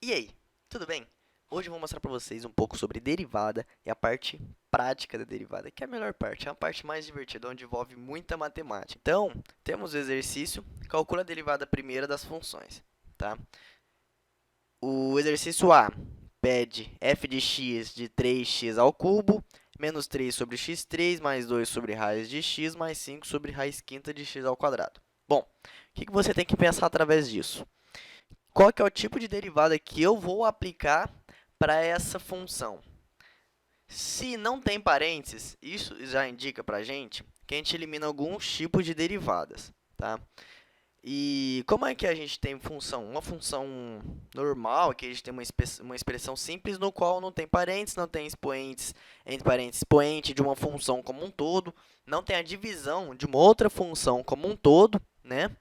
E aí, tudo bem? Hoje eu vou mostrar para vocês um pouco sobre derivada e a parte prática da derivada, que é a melhor parte, é a parte mais divertida, onde envolve muita matemática. Então, temos o exercício, calcula a derivada primeira das funções, tá? O exercício A pede f de x de 3x ao cubo, menos 3 sobre x3, mais 2 sobre raiz de x, mais 5 sobre raiz quinta de x ao quadrado. Bom, o que você tem que pensar através disso? Qual que é o tipo de derivada que eu vou aplicar para essa função? Se não tem parênteses, isso já indica para a gente que a gente elimina alguns tipos de derivadas, tá? E como é que a gente tem função? Uma função normal, que a gente tem uma expressão simples no qual não tem parênteses, não tem expoentes, entre parênteses, expoente de uma função como um todo, não tem a divisão de uma outra função como um todo, né?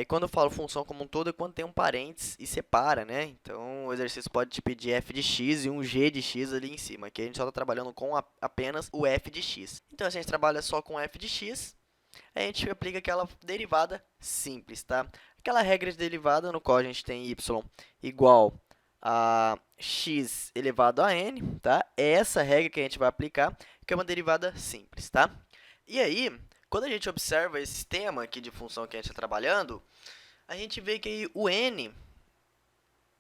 Quando eu falo função como um todo, é quando tem um parênteses e separa, né? Então, o exercício pode te pedir f de x e um g de x ali em cima. Aqui a gente só está trabalhando com apenas o f de x. Então, se a gente trabalha só com f de x, a gente aplica aquela derivada simples, tá? Aquela regra de derivada no qual a gente tem y igual a x elevado a n, tá? É essa regra que a gente vai aplicar, que é uma derivada simples, tá? E aí, quando a gente observa esse sistema aqui de função que a gente está trabalhando, a gente vê que aí o n,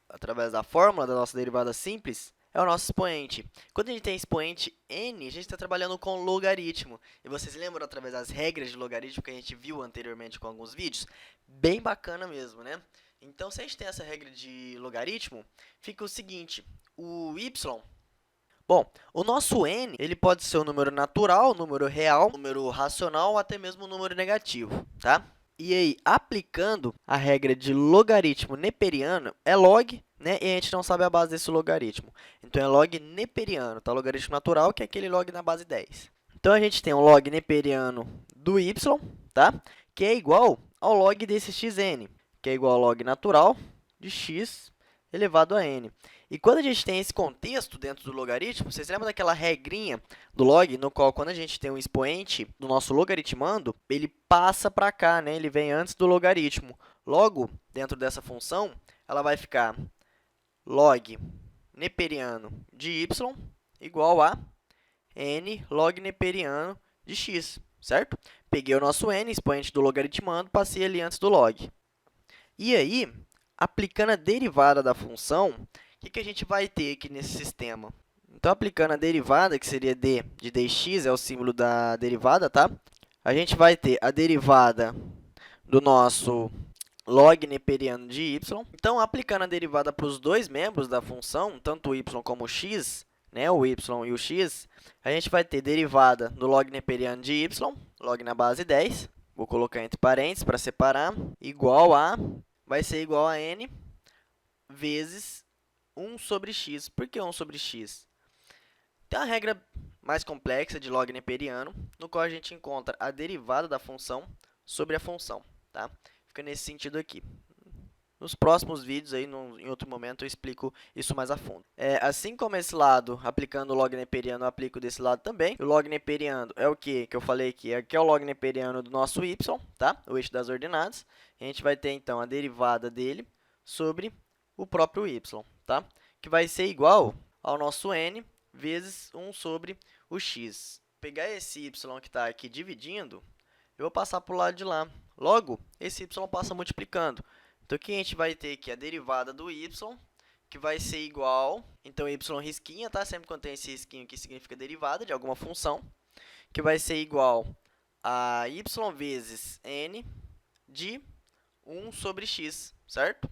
através da fórmula da nossa derivada simples, é o nosso expoente. Quando a gente tem expoente n, a gente está trabalhando com logaritmo. E vocês lembram através das regras de logaritmo que a gente viu anteriormente com alguns vídeos? Bem bacana mesmo, né? Então, se a gente tem essa regra de logaritmo, fica o seguinte, o y. Bom, o nosso n ele pode ser um número natural, um número real, um número racional ou até mesmo um número negativo, tá? E aí, aplicando a regra de logaritmo neperiano, é log, né? E a gente não sabe a base desse logaritmo. Então, é log neperiano, tá? Logaritmo natural, que é aquele log na base 10. Então, a gente tem um log neperiano do y, tá? Que é igual ao log desse xn, que é igual ao log natural de x elevado a n. E quando a gente tem esse contexto dentro do logaritmo, vocês lembram daquela regrinha do log, no qual, quando a gente tem um expoente do nosso logaritmando, ele passa para cá, né? Ele vem antes do logaritmo. Logo, dentro dessa função, ela vai ficar log neperiano de y igual a n log neperiano de x, certo? Peguei o nosso n, expoente do logaritmando, passei ali antes do log. E aí, aplicando a derivada da função, o que a gente vai ter aqui nesse sistema? Então, aplicando a derivada, que seria d de dx, é o símbolo da derivada, tá? A gente vai ter a derivada do nosso log neperiano de y. Então, aplicando a derivada para os dois membros da função, tanto o y como o x, né, o y e o x, a gente vai ter derivada do log neperiano de y, log na base 10, vou colocar entre parênteses para separar, igual a, vai ser igual a n vezes 1 sobre x. Por que 1 sobre x? Tem uma regra mais complexa de log neperiano, no qual a gente encontra a derivada da função sobre a função, tá? Fica nesse sentido aqui. Nos próximos vídeos, aí, em outro momento, eu explico isso mais a fundo. Assim como esse lado, aplicando o log neperiano, eu aplico desse lado também. O log neperiano é o que eu falei aqui? Aqui é o log neperiano do nosso y, tá? O eixo das ordenadas. A gente vai ter, então, a derivada dele sobre o próprio y, tá? Que vai ser igual ao nosso n vezes 1 sobre o x. Pegar esse y que está aqui dividindo, eu vou passar para o lado de lá. Logo, esse y passa multiplicando. Então, aqui a gente vai ter aqui a derivada do y, que vai ser igual, então, y risquinha, tá? Sempre quando tem esse risquinho aqui, significa derivada de alguma função, que vai ser igual a y vezes n de 1 sobre x, certo?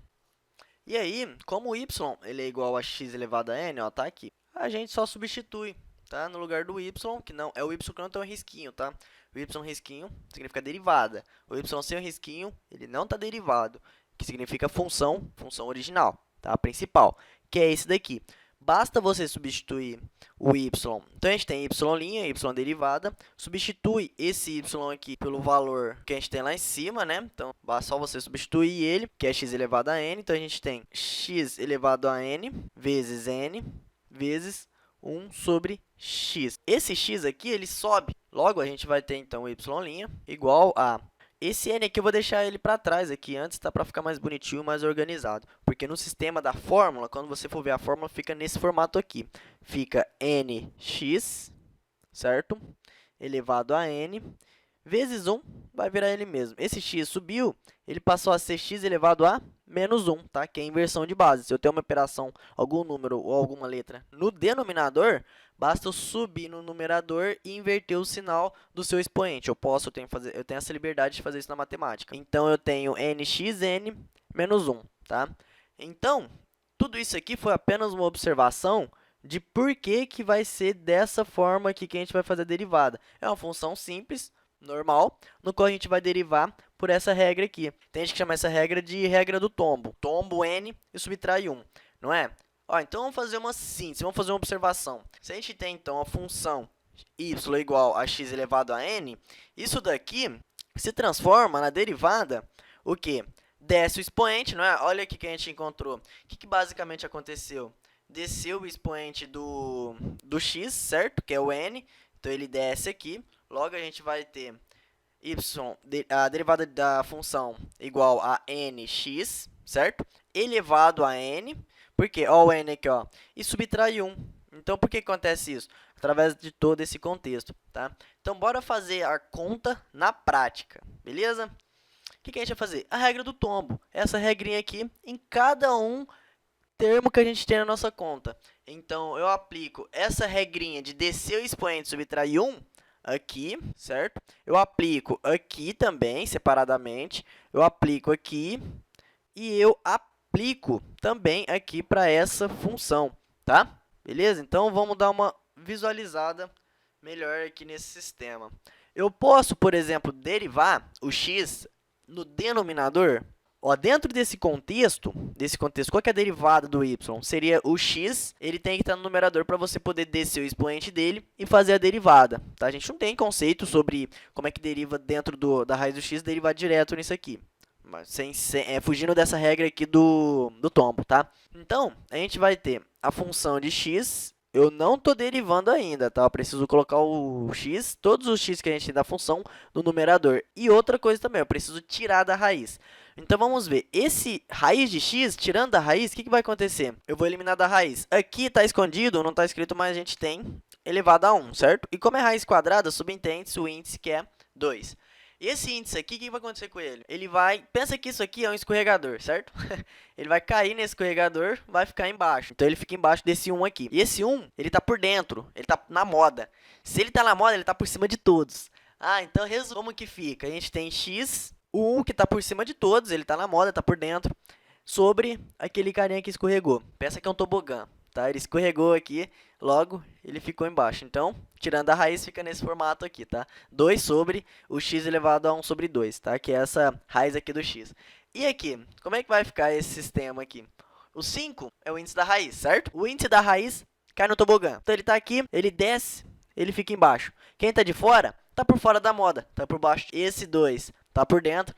E aí, como o y ele é igual a x elevado a n, ó, tá aqui, a gente só substitui, tá? No lugar do y, que não é o y que não tem um risquinho, tá? O y risquinho significa derivada. O y sem o risquinho, ele não está derivado, que significa função, função original, tá? A principal, que é esse daqui. Basta você substituir o y. Então, a gente tem y', y derivada. Substitui esse y aqui pelo valor que a gente tem lá em cima, né? Então, basta só você substituir ele, que é x elevado a n. Então, a gente tem x elevado a n vezes 1 sobre x. Esse x aqui, ele sobe. Logo, a gente vai ter, então, y' igual a Esse n aqui eu vou deixar ele para trás aqui antes, tá? Para ficar mais bonitinho, mais organizado. Porque no sistema da fórmula, quando você for ver a fórmula, fica nesse formato aqui. Fica nx, certo? Elevado a n, vezes 1, vai virar ele mesmo. Esse x subiu, ele passou a ser x elevado a menos 1, tá? Que é a inversão de base. Se eu tenho uma operação, algum número ou alguma letra no denominador, basta eu subir no numerador e inverter o sinal do seu expoente. Eu tenho essa liberdade de fazer isso na matemática. Então, eu tenho nxn menos 1, tá? Então, tudo isso aqui foi apenas uma observação de por que vai ser dessa forma aqui que a gente vai fazer a derivada. É uma função simples, normal, no qual a gente vai derivar por essa regra aqui. Tem gente que chama essa regra de regra do tombo. Tombo n e subtrai 1, não é? Ó, então, vamos fazer uma síntese, vamos fazer uma observação. Se a gente tem, então, a função y igual a x elevado a n, isso daqui se transforma na derivada, o quê? Desce o expoente, não é? Olha aqui que a gente encontrou. O que basicamente aconteceu? Desceu o expoente do x, certo? Que é o n. Então, ele desce aqui. Logo, a gente vai ter a derivada da função igual a nx, certo? Elevado a n. Por quê? Ó, o n aqui, ó. E subtrai 1. Então, por que acontece isso? Através de todo esse contexto, tá? Então, bora fazer a conta na prática, beleza? O que a gente vai fazer? A regra do tombo. Essa regrinha aqui em cada termo que a gente tem na nossa conta. Então, eu aplico essa regrinha de descer o expoente e subtrair 1 aqui, certo? Eu aplico aqui também, separadamente. Eu aplico aqui e eu aplico também aqui para essa função, tá? Beleza? Então, vamos dar uma visualizada melhor aqui nesse sistema. Eu posso, por exemplo, derivar o x no denominador. Ó, dentro desse contexto, qual que é a derivada do y? Seria o x, ele tem que estar no numerador para você poder descer o expoente dele e fazer a derivada, tá? A gente não tem conceito sobre como é que deriva dentro da raiz do x, derivar direto nisso aqui. Mas fugindo dessa regra aqui do tombo, tá? Então, a gente vai ter a função de x. Eu não estou derivando ainda, tá? Eu preciso colocar o x, todos os x que a gente tem da função, no numerador. E outra coisa também, eu preciso tirar da raiz. Então, vamos ver. Esse raiz de x, tirando da raiz, o que vai acontecer? Eu vou eliminar da raiz. Aqui está escondido, não está escrito, mas a gente tem elevado a 1, certo? E como é raiz quadrada, subentende-se o índice que é 2. E esse índice aqui, o que vai acontecer com ele? Ele vai... Pensa que isso aqui é um escorregador, certo? Ele vai cair nesse escorregador, vai ficar embaixo. Então, ele fica embaixo desse 1 aqui. E esse 1, ele está por dentro, ele está na moda. Se ele está na moda, ele está por cima de todos. Ah, então, resumo como que fica. A gente tem x, o 1 que está por cima de todos, ele está na moda, está por dentro, sobre aquele carinha que escorregou. Pensa que é um tobogã, tá? Ele escorregou aqui, logo ele ficou embaixo. Então, tirando a raiz, fica nesse formato aqui, tá? 2 sobre o x elevado a 1 sobre 2, tá? Que é essa raiz aqui do x. E aqui, como é que vai ficar esse sistema aqui? O 5 é o índice da raiz, certo? O índice da raiz cai no tobogã. Então, ele está aqui, ele desce, ele fica embaixo. Quem está de fora, está por fora da moda, está por baixo. Esse 2 está por dentro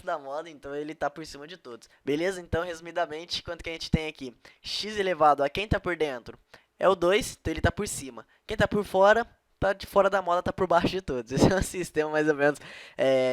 da moda, então ele está por cima de todos. Beleza? Então, resumidamente, quanto que a gente tem aqui? X elevado a quem está por dentro é o 2, então ele está por cima. Quem está por fora, está de fora da moda, está por baixo de todos. Esse é um sistema mais ou menos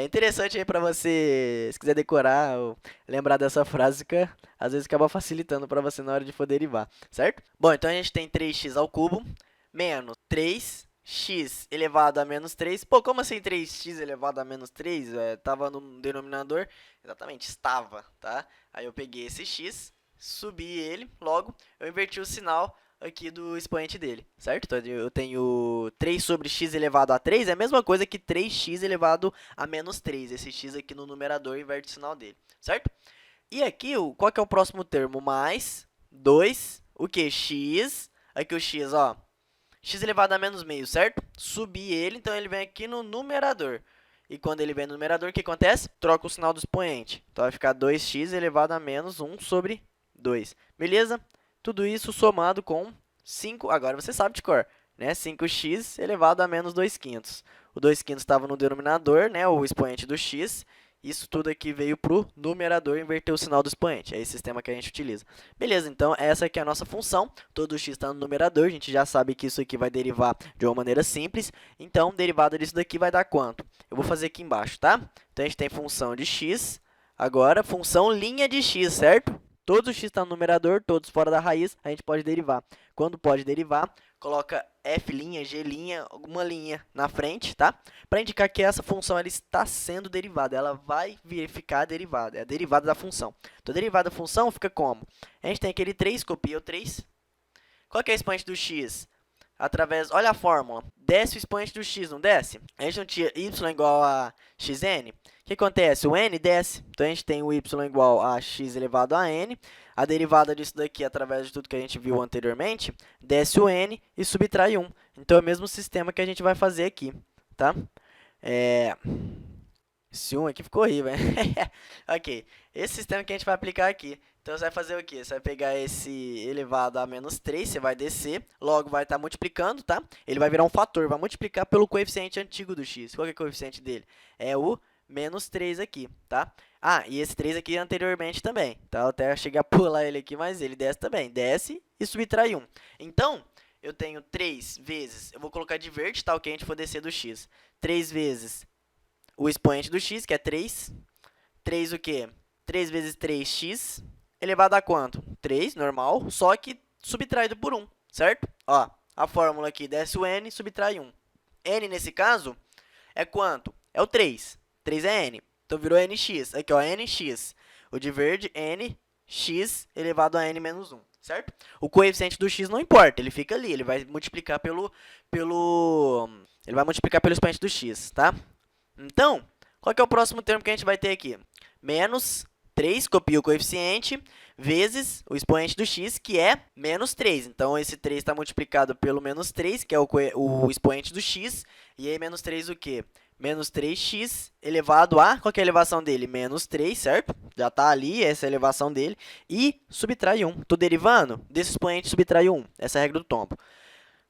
interessante aí para você, se quiser decorar ou lembrar dessa frase, que às vezes acaba facilitando para você na hora de for derivar, certo? Bom, então a gente tem 3x ao cubo menos 3x elevado a menos 3. Pô, como assim 3x elevado a menos 3? Estava no denominador? Exatamente, estava, tá? Aí eu peguei esse x, subi ele, logo eu inverti o sinal aqui do expoente dele, certo? Então, eu tenho 3 sobre x elevado a 3, é a mesma coisa que 3x elevado a menos 3. Esse x aqui no numerador inverte o sinal dele, certo? E aqui, qual que é o próximo termo? Mais 2, o que? X, aqui o x, ó, x elevado a menos meio, certo? Subi ele, então ele vem aqui no numerador. E quando ele vem no numerador, o que acontece? Troca o sinal do expoente. Então, vai ficar 2x elevado a menos 1 sobre 2. Beleza? Tudo isso somado com 5, agora você sabe de cor, né? 5x elevado a menos 2 quintos. O 2 quintos estava no denominador, né? O expoente do x. Isso tudo aqui veio para o numerador inverter o sinal do expoente. É esse sistema que a gente utiliza. Beleza, então essa aqui é a nossa função. Todo x está no numerador. A gente já sabe que isso aqui vai derivar de uma maneira simples. Então, derivada disso daqui vai dar quanto? Eu vou fazer aqui embaixo, tá? Então, a gente tem função de x. Agora, função linha de x, certo? Todos os x estão no numerador, todos fora da raiz, a gente pode derivar. Quando pode derivar, coloca f', g', alguma linha na frente, tá? Para indicar que essa função ela está sendo derivada, ela vai verificar a derivada, é a derivada da função. Então, a derivada da função fica como? A gente tem aquele 3, copia o 3. Qual que é a expoente do x? Olha a fórmula, desce o expoente do x, não desce? A gente não tinha y igual a xn? O que acontece? O n desce, então a gente tem o y igual a x elevado a n. A derivada disso daqui, através de tudo que a gente viu anteriormente, desce o n e subtrai 1. Então, é o mesmo sistema que a gente vai fazer aqui, tá? Esse 1 aqui ficou horrível, hein? Ok, esse sistema que a gente vai aplicar aqui. Então, você vai fazer o quê? Você vai pegar esse elevado a menos 3, você vai descer, logo vai estar multiplicando, tá? Ele vai virar um fator, vai multiplicar pelo coeficiente antigo do x. Qual que é o coeficiente dele? É o menos 3 aqui, tá? Ah, e esse 3 aqui anteriormente também, tá? Eu até cheguei a pular ele aqui, mas ele desce também. Desce e subtrai 1. Então, eu tenho 3 vezes, eu vou colocar de verde, tá? O que a gente for descer do x. 3 vezes o expoente do x, que é 3. 3 o quê? 3 vezes 3x elevado a quanto? 3, normal, só que subtraído por 1, certo? Ó, a fórmula aqui, desce o n, subtrai 1. N, nesse caso, é quanto? É o 3. 3 é n. Então, virou nx. Aqui, ó, nx. O de verde, nx elevado a n menos 1, certo? O coeficiente do x não importa, ele fica ali. Ele vai multiplicar pelo expoente do x, tá? Então, qual que é o próximo termo que a gente vai ter aqui? Menos 3, copia o coeficiente, vezes o expoente do x, que é menos 3. Então, esse 3 está multiplicado pelo menos 3, que é o expoente do x. E aí, menos 3 o quê? Menos 3x elevado a... Qual que é a elevação dele? Menos 3, certo? Já está ali, essa é a elevação dele. E subtrai 1. Estou derivando desse expoente, subtrai 1. Essa é a regra do tombo.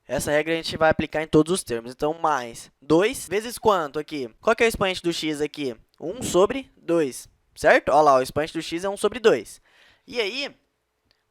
Essa regra a gente vai aplicar em todos os termos. Então, mais 2 vezes quanto aqui? Qual que é o expoente do x aqui? 1 sobre 2, certo? Olha lá, o expoente do x é 1 sobre 2. E aí,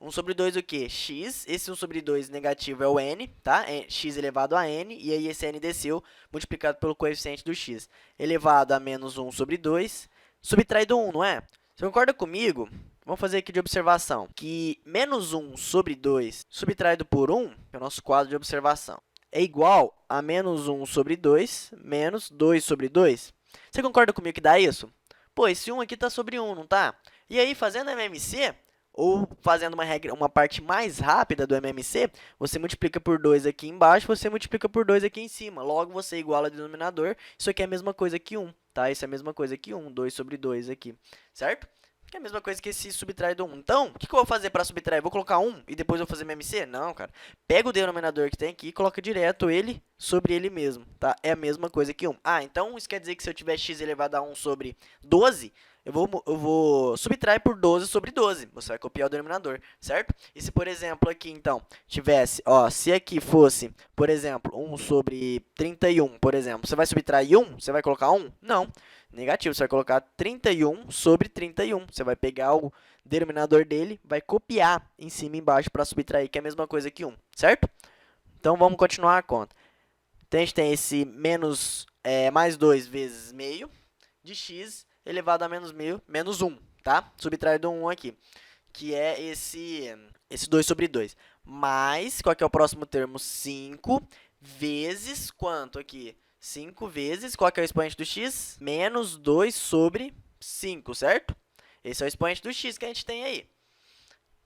1 sobre 2 o quê? X. Esse 1 sobre 2 negativo é o n, tá? X elevado a n. E aí, esse n desceu, multiplicado pelo coeficiente do x. Elevado a menos 1 sobre 2. Subtraído 1, não é? Você concorda comigo? Vamos fazer aqui de observação, que menos 1 sobre 2 subtraído por 1, que é o nosso quadro de observação, é igual a menos 1 sobre 2 menos 2 sobre 2. Você concorda comigo que dá isso? Pô, esse 1 aqui está sobre 1, não tá? E aí, fazendo MMC, ou fazendo uma parte mais rápida do MMC, você multiplica por 2 aqui embaixo, você multiplica por 2 aqui em cima. Logo, você iguala o denominador. Isso aqui é a mesma coisa que 1, tá? Isso é a mesma coisa que 1, 2 sobre 2 aqui, certo? Que é a mesma coisa que esse subtraído 1. Então, o que eu vou fazer para subtrair? Vou colocar 1 e depois eu vou fazer MMC? Não, cara. Pega o denominador que tem aqui e coloca direto ele sobre ele mesmo, tá? É a mesma coisa que 1. Ah, então isso quer dizer que se eu tiver x elevado a 1 sobre 12, eu vou subtrair por 12 sobre 12. Você vai copiar o denominador, certo? E se, por exemplo, aqui, então, tivesse, ó, se aqui fosse, por exemplo, 1 sobre 31, por exemplo, você vai subtrair 1? Você vai colocar 1? Não. Negativo, você vai colocar 31 sobre 31. Você vai pegar o denominador dele, vai copiar em cima e embaixo para subtrair, que é a mesma coisa que 1, certo? Então, vamos continuar a conta. Então, a gente tem esse mais 2 vezes meio de x elevado a menos meio, menos 1, tá? Subtraído 1 aqui, que é esse 2 sobre 2. Mais, qual que é o próximo termo? 5 vezes quanto aqui? 5 vezes, qual que é o expoente do x? Menos 2 sobre 5, certo? Esse é o expoente do x que a gente tem aí.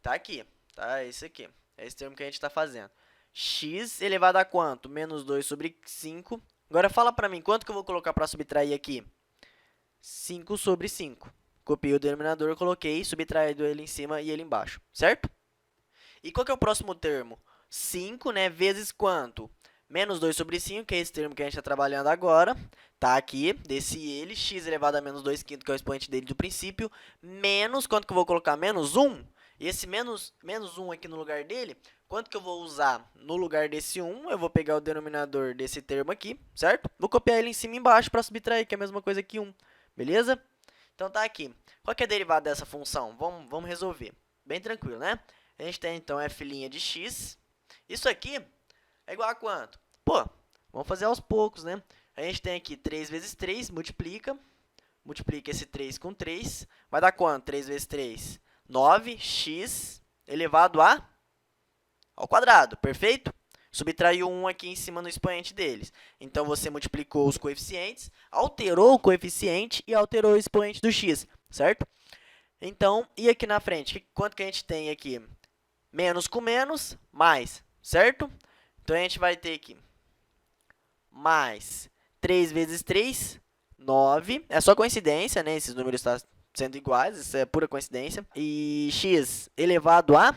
Tá aqui, tá? Esse aqui. É esse termo que a gente está fazendo. X elevado a quanto? Menos 2 sobre 5. Agora, fala para mim, quanto que eu vou colocar para subtrair aqui? 5 sobre 5. Copiei o denominador, coloquei, subtraído ele em cima e ele embaixo, certo? E qual que é o próximo termo? 5, né, vezes quanto? Menos 2 sobre 5, que é esse termo que a gente está trabalhando agora. Tá aqui, desci ele, x elevado a menos 2 quintos, que é o expoente dele do princípio, menos, quanto que eu vou colocar? Menos 1. E esse menos 1 aqui no lugar dele, quanto que eu vou usar no lugar desse 1? Eu vou pegar o denominador desse termo aqui, certo? Vou copiar ele em cima e embaixo para subtrair, que é a mesma coisa que 1, beleza? Então tá aqui. Qual que é a derivada dessa função? Vamos resolver. Bem tranquilo, né? A gente tem então f' de x. Isso aqui é igual a quanto? Pô, vamos fazer aos poucos, né? A gente tem aqui 3 vezes 3, multiplica. Multiplica esse 3 com 3. Vai dar quanto? 3 vezes 3? 9x elevado ao quadrado, perfeito? Subtraiu 1 aqui em cima no expoente deles. Então, você multiplicou os coeficientes, alterou o coeficiente e alterou o expoente do x, certo? Então, e aqui na frente? Quanto que a gente tem aqui? Menos com menos, mais, certo? Então, a gente vai ter aqui mais 3 vezes 3, 9. É só coincidência, né? Esses números estão sendo iguais, isso é pura coincidência. E x elevado a...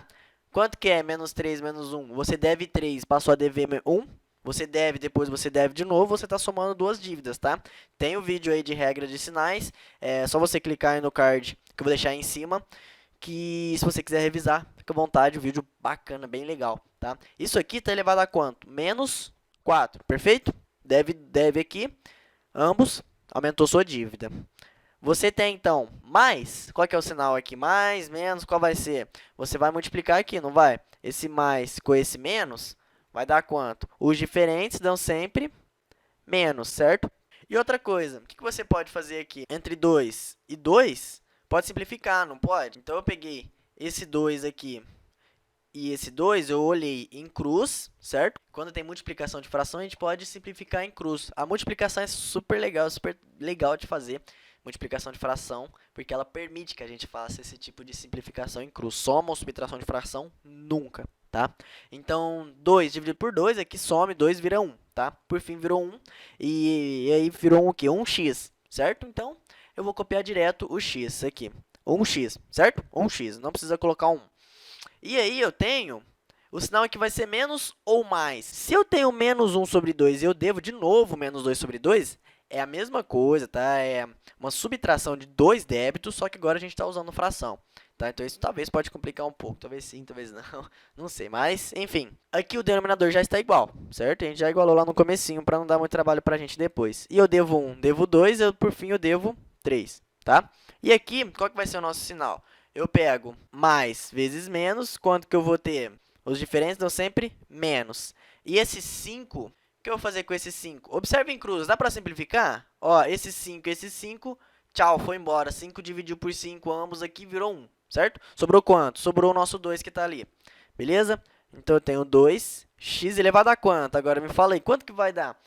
Quanto que é menos 3 menos 1? Você deve 3, passou a dever 1. Você deve, depois você deve de novo, você está somando duas dívidas, tá? Tem o vídeo aí de regra de sinais, é só você clicar aí no card que eu vou deixar aí em cima, que se você quiser revisar, fica à vontade, um vídeo bacana, bem legal, tá? Isso aqui está elevado a quanto? Menos 4, perfeito? Deve aqui, ambos, aumentou sua dívida. Você tem, então, mais, qual que é o sinal aqui? Mais, menos, qual vai ser? Você vai multiplicar aqui, não vai? Esse mais com esse menos vai dar quanto? Os diferentes dão sempre menos, certo? E outra coisa, o que você pode fazer aqui? Entre 2 e 2, pode simplificar, não pode? Então, eu peguei esse 2 aqui e esse 2, eu olhei em cruz, certo? Quando tem multiplicação de fração, a gente pode simplificar em cruz. A multiplicação é super legal de fazer. Multiplicação de fração, porque ela permite que a gente faça esse tipo de simplificação em cruz. Soma ou subtração de fração, nunca, tá? Então, 2 dividido por 2, aqui some, 2 vira 1, tá? Por fim, virou 1, e aí virou o quê? 1x, certo? Então, eu vou copiar direto o x aqui. 1x, certo? 1x, não precisa colocar 1. E aí, eu tenho... O sinal aqui vai ser menos ou mais. Se eu tenho menos 1 sobre 2 e eu devo de novo menos 2 sobre 2, é a mesma coisa, tá? É uma subtração de dois débitos, só que agora a gente está usando fração, tá? Então, isso talvez pode complicar um pouco. Talvez sim, talvez não. Não sei, mas, enfim. Aqui o denominador já está igual, certo? A gente já igualou lá no comecinho para não dar muito trabalho para a gente depois. E eu devo 1, devo 2, por fim eu devo 3, tá? E aqui, qual que vai ser o nosso sinal? Eu pego mais vezes menos, quanto que eu vou ter? Os diferentes dão sempre menos. E esse 5, o que eu vou fazer com esse 5? Observe em cruz, dá para simplificar? Ó, esse 5, tchau, foi embora. 5 dividiu por 5, ambos aqui virou 1, certo? Sobrou quanto? Sobrou o nosso 2 que está ali, beleza? Então, eu tenho 2, x elevado a quanto? Agora me fala aí, quanto que vai dar?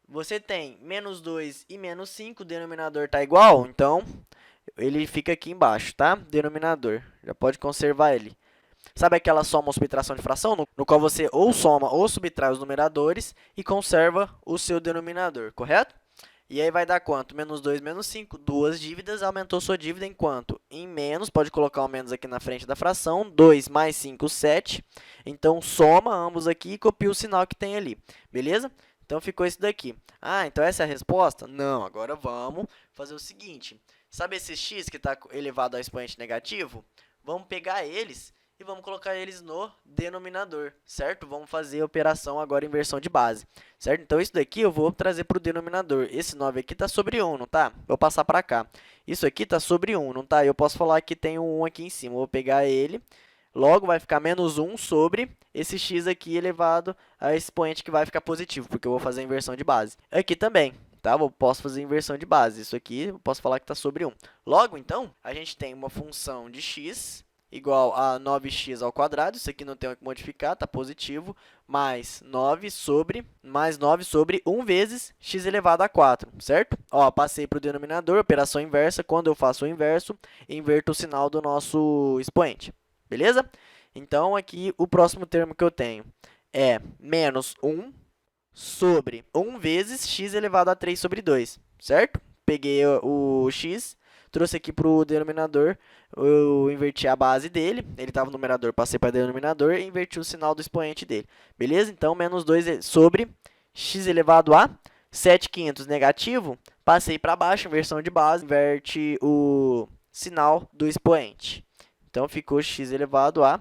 Você tem menos 2 e menos 5, o denominador está igual, então, ele fica aqui embaixo, tá? Denominador, já pode conservar ele. Sabe aquela soma ou subtração de fração, no qual você ou soma ou subtrai os numeradores e conserva o seu denominador, correto? E aí vai dar quanto? Menos 2, menos 5, duas dívidas, aumentou sua dívida em quanto? Em menos, pode colocar o menos aqui na frente da fração, 2 mais 5, 7. Então, soma ambos aqui e copia o sinal que tem ali, beleza? Então, ficou isso daqui. Ah, então essa é a resposta? Não, agora vamos fazer o seguinte. Sabe esse x que está elevado ao expoente negativo? Vamos pegar eles e vamos colocar eles no denominador, certo? Vamos fazer a operação agora em inversão de base, certo? Então, isso daqui eu vou trazer para o denominador. Esse 9 aqui está sobre 1, não tá? Vou passar para cá. Isso aqui está sobre 1, não tá? Eu posso falar que tem um 1 aqui em cima. Vou pegar ele, logo vai ficar menos 1 sobre esse x aqui elevado a expoente que vai ficar positivo, porque eu vou fazer a inversão de base. Aqui também, tá? Eu posso fazer inversão de base. Isso aqui eu posso falar que está sobre 1. Logo, então, a gente tem uma função de x igual a 9x ao quadrado, isso aqui não tem o que modificar, está positivo, mais 9 sobre 1 vezes x elevado a 4, certo? Ó, passei para o denominador, operação inversa, quando eu faço o inverso, inverto o sinal do nosso expoente, beleza? Então, aqui, o próximo termo que eu tenho é menos 1 sobre 1 vezes x elevado a 3 sobre 2, certo? Peguei o x, trouxe aqui para o denominador, eu inverti a base dele, ele estava no numerador, passei para o denominador e inverti o sinal do expoente dele. Beleza? Então, menos 2 sobre x elevado a 7/5 negativo, passei para baixo, inversão de base, inverte o sinal do expoente. Então, ficou x elevado a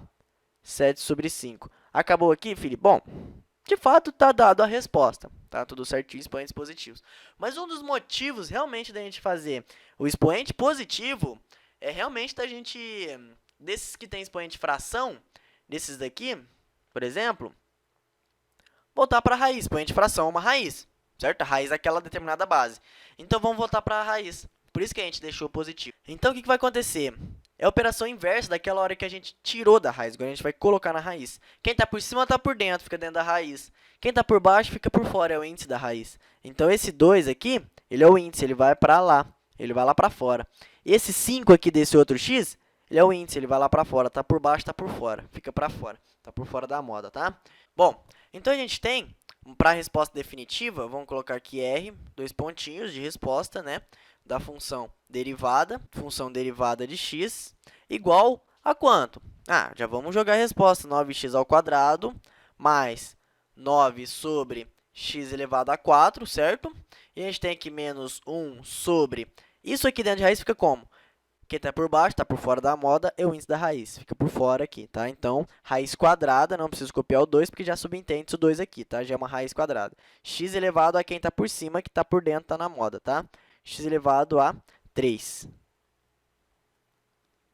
7 sobre 5. Acabou aqui, Felipe? Bom, de fato está dado a resposta. Tá tudo certinho, expoentes positivos. Mas um dos motivos realmente da gente fazer o expoente positivo é realmente da gente, desses que tem expoente fração, desses daqui, por exemplo, voltar para a raiz. Expoente fração é uma raiz, certo? A raiz é aquela determinada base. Então, vamos voltar para a raiz. Por isso que a gente deixou positivo. Então, o que vai acontecer? É a operação inversa daquela hora que a gente tirou da raiz. Agora a gente vai colocar na raiz. Quem está por cima está por dentro, fica dentro da raiz. Quem está por baixo fica por fora, é o índice da raiz. Então, esse 2 aqui, ele é o índice, ele vai para lá. Ele vai lá para fora. Esse 5 aqui desse outro x, ele é o índice, ele vai lá para fora. Está por baixo, está por fora. Fica para fora. Está por fora da moda, tá? Bom, então a gente tem, para a resposta definitiva, vamos colocar aqui R, 2 pontinhos de resposta, né? Da função derivada de x, igual a quanto? Ah, já vamos jogar a resposta, 9x ao quadrado, mais 9 sobre x elevado a 4, certo? E a gente tem aqui menos 1 sobre... Isso aqui dentro de raiz fica como? Quem está por baixo, está por fora da moda, é o índice da raiz. Fica por fora aqui, tá? Então, raiz quadrada, não preciso copiar o 2, porque já subentende o 2 aqui, tá? Já é uma raiz quadrada. X elevado a quem está por cima, que está por dentro, está na moda, tá? X elevado a 3.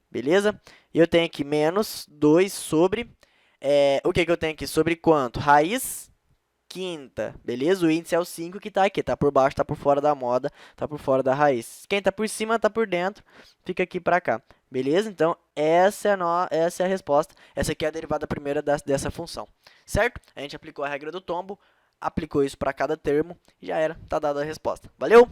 Beleza? E eu tenho aqui menos 2 sobre... o que eu tenho aqui? Sobre quanto? Raiz quinta, beleza? O índice é o 5 que está aqui, está por baixo, está por fora da moda, está por fora da raiz. Quem está por cima, está por dentro, fica aqui para cá, beleza? Então, essa é a resposta. Essa aqui é a derivada primeira dessa função, certo? A gente aplicou a regra do tombo, aplicou isso para cada termo e já era, está dada a resposta. Valeu?